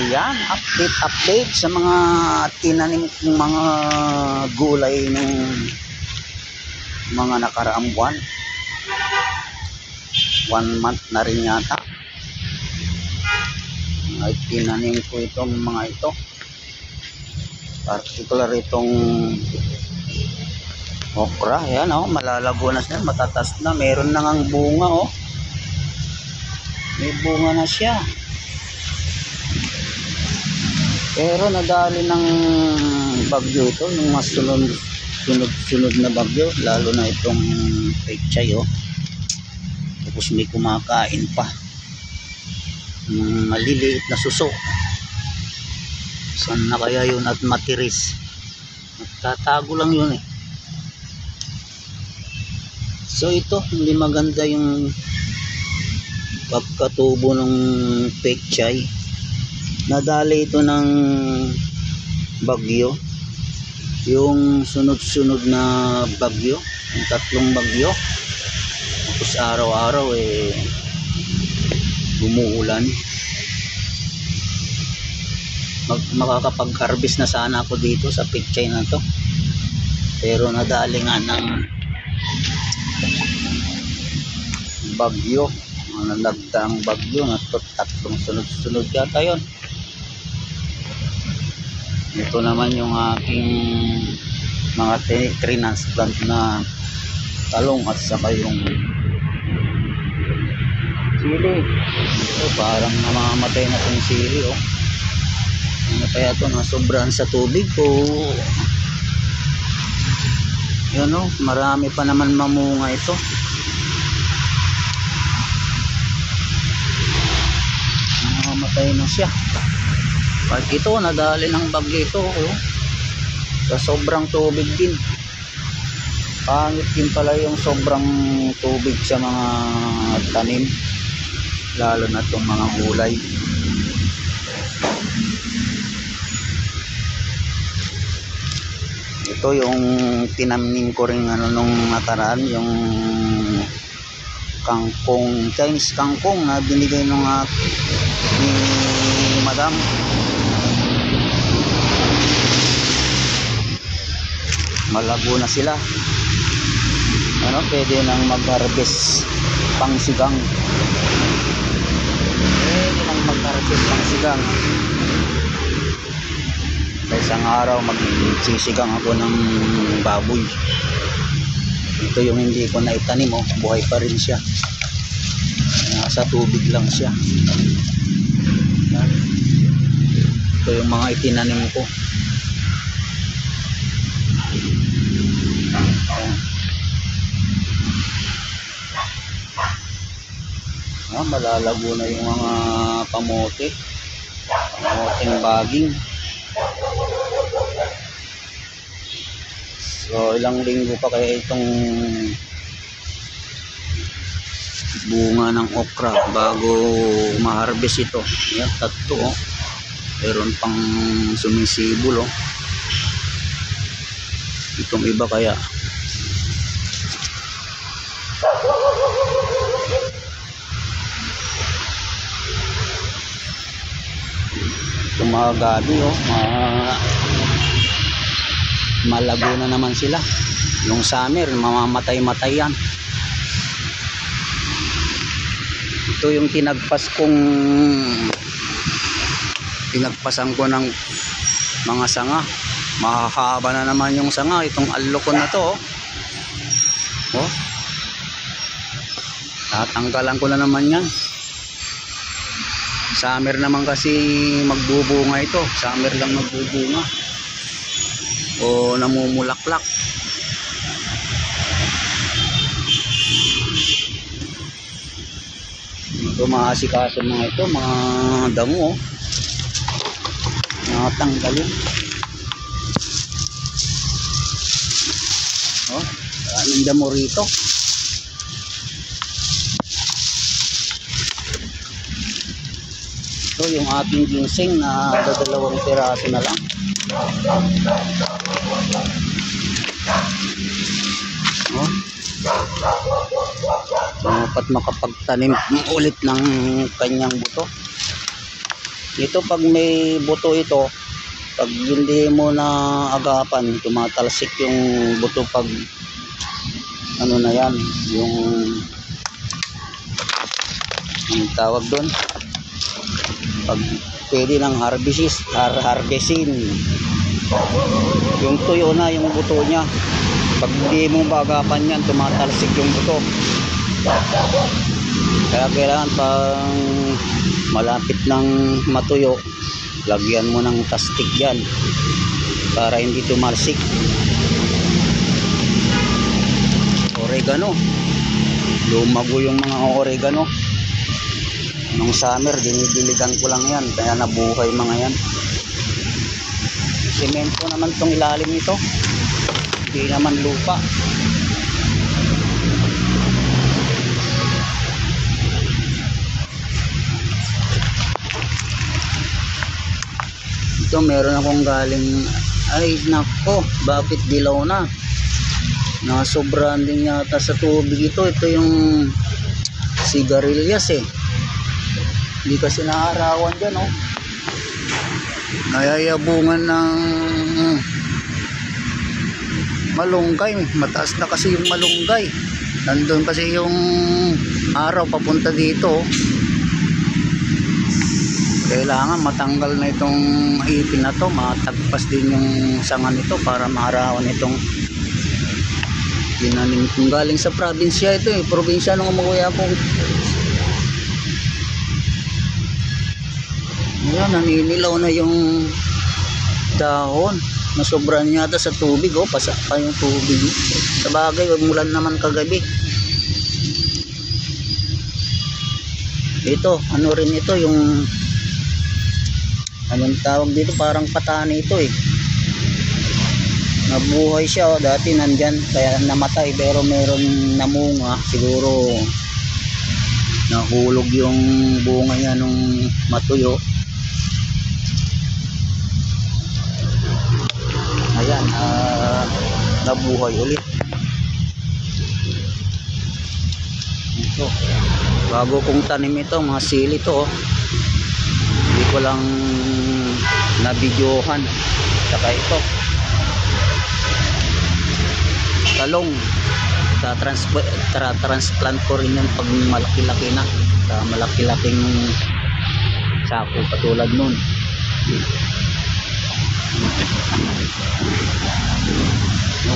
Ayan, update sa mga tinanim kong mga gulay ng mga nakaraang buwan. 1 month na rin yata ay tinanim ko itong mga ito, particular itong okra. Ayan oh, malalago na siya, matatas na, meron na ngang bunga oh, may bunga na siya. Pero nadali ng bagyo ito, ng mas sunod na bagyo, lalo na itong pechay oh. Tapos may kumakain pa maliliit na suso. Saan na kaya yun at matiris? Tatago lang yun eh. So ito, hindi maganda yung pagkatubo ng pechay. Nadali ito ng bagyo, yung sunod-sunod na bagyo, yung 3 bagyo. Tapos araw-araw eh umuulan. Makakapag-harvest na sana ako dito sa pechay na to, pero nadali nga ng bagyo, nagdaang bagyo na 3 sunod-sunod yata yun. Ito naman yung aking mga transplant na talong at saka yung sili. Ito parang namamatay na itong sili oh. Ano kaya ito, nasobrahan sa tubig o yun oh, marami pa naman mamunga ito. Namamatay na siya. Pag ito, nadali ng bagyo ito oh. Sa sobrang tubig din. Pangit din pala yung sobrang tubig sa mga tanim, lalo na itong mga gulay. Ito yung tinanim ko rin ano nung nakaraan, yung kangkong, Chinese kangkong na binigay nung ni madam. Malago na sila. Ano, pwede nang mag-harvest pang sigang. Pwede nang mag-harvest pang sigang. Sa isang araw magsisigang ako ng baboy. Ito yung hindi ko na itanim oh, buhay pa rin siya. Nasa tubig lang siya. Ito yung mga itinanim ko. Malalago na yung mga kamoteng baging. So ilang linggo pa kaya itong bunga ng okra bago ma-harvest ito. Yan, 3 oh. Meron pang sumisibol oh. Itong iba kaya itong mga gabi oh, malago na naman sila. Yung summer mamamatay-matay yan. Ito yung tinagpasan ko ng mga sanga. Mahahaba na naman yung sanga. Itong alokon na to oh. Tatanggalan ko na naman yan. Summer naman kasi magbubunga ito. Summer lang magbubunga o namumulaklak. Ito mga asikaso mga ito, mga damo mga tanggalin oh, maraming damo rito. Ito yung ating ginseng na 2 piraso na lang. Oh. Dapat makapagtanim ulit ng kanyang buto. Ito pag may buto ito, pag hindi mo na agapan, tumatalsik yung buto pag ano na yan, yung ang tawag doon, pag pwede ng harvestin, yung tuyo na yung buto niya. Pag hindi mo bagapan yan, tumatalsik yung buto. Kaya kailangan pang malapit ng matuyo, lagyan mo ng tastik yan para hindi tumalsik. Oregano, lumago yung mga oregano. Nung summer dinidiligan ko lang yan, kaya nabuhay mga yan. Semento naman tong ilalim nito, hindi naman lupa. Ito meron akong galing, ay nako, bakit dilaw na, nasobrahan din yata sa tubig ito. Ito yung sigarilyas eh, hindi kasi naarawan dyan oh. Nayayabungan ng malunggay, mataas na kasi yung malunggay, nandun kasi yung araw papunta dito. Kailangan matanggal na itong ipin na to, matagpas din yung sanga nito para maarawan itong tinanim. Kung galing sa probinsya ito eh, probinsya nung umuwi ako. Ayan, naninilaw na yung dahon, nasobran yata sa tubig oh, pasak pa yung tubig. Sa bagay, umulan naman kagabi. Ito, ano rin ito, yung anong tawag dito, parang patani ito eh. Nabuhay siya oh, dati nandyan, kaya namatay, pero meron namunga, siguro nahulog yung bunga niya nung matuyo. Ayan, nabuhay ulit. Ito, bago kong tanim ito, mga sili to oh. Hindi ko lang nabidyohan. Saka ito talong, transplant ko rin yan pag malaki-laki na, sa malaki-laking sako katulad nun.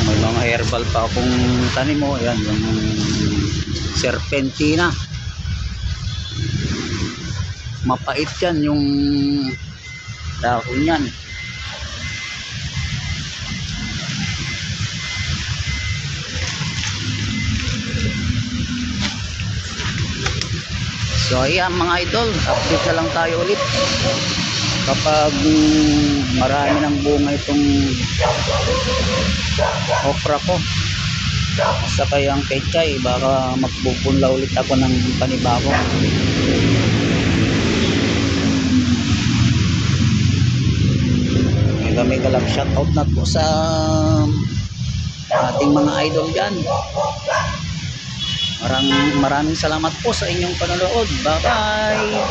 May mga herbal pa akong tanim mo. Ayan, yung serpentina, mapait yan yung dahon yan. So ayan mga idol, update na lang tayo ulit kapag marami ng bunga itong okra ko. Saka yung pechay, baka magpupunla ulit ako ng panibago. Mega love shoutout na po sa ating mga idol dyan. Maraming salamat po sa inyong panonood. Bye bye.